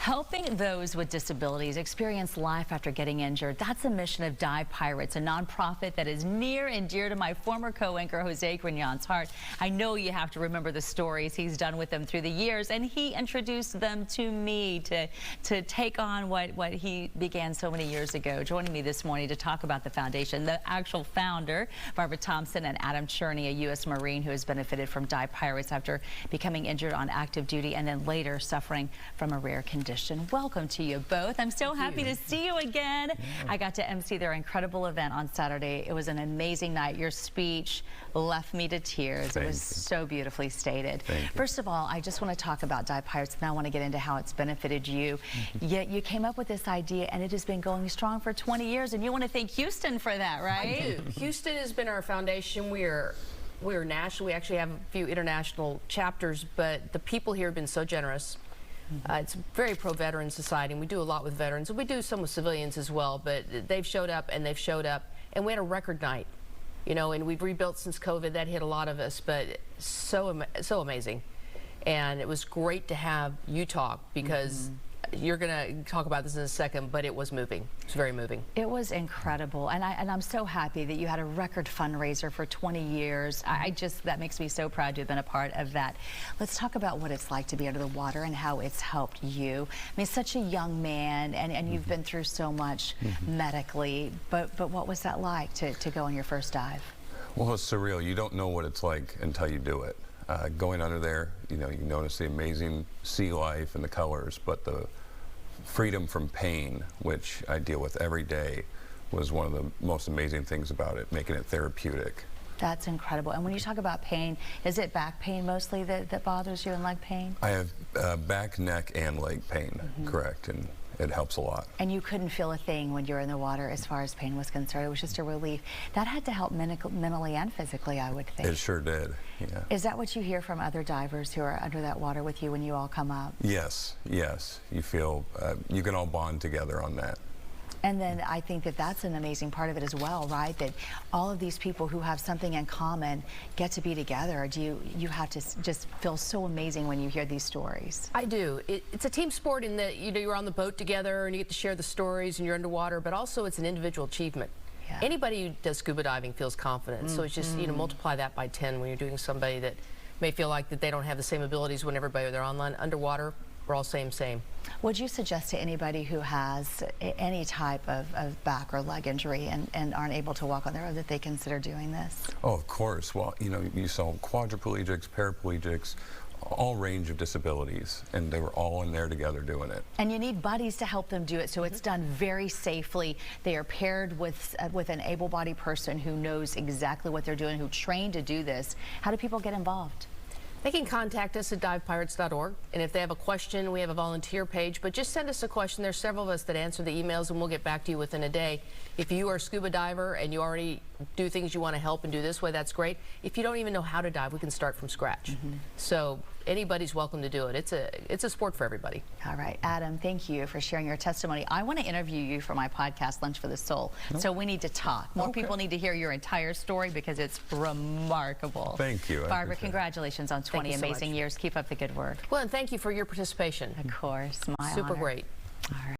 Helping those with disabilities experience life after getting injured. That's the mission of Dive Pirates, a nonprofit that is near and dear to my former co-anchor Jose Grignon's heart. I know you have to remember the stories he's done with them through the years, and he introduced them to me to take on what he began so many years ago. Joining me this morning to talk about the foundation, the actual founder, Barbara Thompson, and Adam Cherney, a U.S. Marine who has benefited from Dive Pirates after becoming injured on active duty and then later suffering from a rare condition. Welcome to you both. I'm so happy to see you again. Yeah. I got to MC their incredible event on Saturday. It was an amazing night. Your speech left me to tears. It was so beautifully stated. First of all, I just want to talk about Dive Pirates, and I want to get into how it's benefited you. Yet you came up with this idea, and it has been going strong for 20 years, and you want to thank Houston for that, right? I do. Houston has been our foundation. We're national. We actually have a few international chapters, but the people here have been so generous. It's a very pro-veteran society, and we do a lot with veterans, and we do some with civilians as well, but they've showed up, and and we had a record night, you know, and we've rebuilt since COVID. That hit a lot of us, but so amazing. And it was great to have you talk, because you're going to talk about this in a second, but it was moving. It was very moving. It was incredible, and I'm so happy that you had a record fundraiser for 20 years. That makes me so proud to have been a part of that. Let's talk about what it's like to be under the water and how it's helped you. I mean, such a young man, and you've been through so much medically, but what was that like to go on your first dive? Well, it's surreal. You don't know what it's like until you do it. Going under there, you know, you notice the amazing sea life and the colors, but the freedom from pain, which I deal with every day, was one of the most amazing things about it, making it therapeutic. That's incredible. And when you talk about pain, is it back pain mostly that bothers you, and leg pain? I have back, neck, and leg pain, correct, and it helps a lot. And you couldn't feel a thing when you were in the water as far as pain was concerned. It was just a relief. That had to help mentally and physically, I would think. It sure did, yeah. Is that what you hear from other divers who are under that water with you when you all come up? Yes, yes. You feel, you can all bond together on that. And then I think that's an amazing part of it as well, right? That all of these people who have something in common get to be together. You have to just feel so amazing when you hear these stories? I do. It's a team sport in that, you know, you're on the boat together and you get to share the stories and you're underwater, but also it's an individual achievement. Yeah. Anybody who does scuba diving feels confident. So it's just, you know, multiply that by 10 when you're doing somebody that may feel like that they don't have the same abilities when they're on land. Underwater, we're all same. Would you suggest to anybody who has any type of back or leg injury and aren't able to walk on their own that they consider doing this? Oh, of course. Well, you know, you saw quadriplegics, paraplegics, all range of disabilities, and they were all in there together doing it. And you need buddies to help them do it, so it's done very safely. They are paired with an able-bodied person who knows exactly what they're doing, who trained to do this. How do people get involved? They can contact us at divepirates.org, and if they have a question, we have a volunteer page, but just send us a question. There's several of us that answer the emails, and we'll get back to you within a day. If you are a scuba diver and you already do things you want to help and do this way, that's great. If you don't even know how to dive, we can start from scratch. So anybody's welcome to do it. It's a sport for everybody. All right, Adam, thank you for sharing your testimony. I want to interview you for my podcast, Lunch for the Soul. So we need to talk. More people need to hear your entire story because it's remarkable. Thank you. Barbara, congratulations on 20 amazing years. Keep up the good work. Well, and thank you for your participation. Of course. Super great. All right.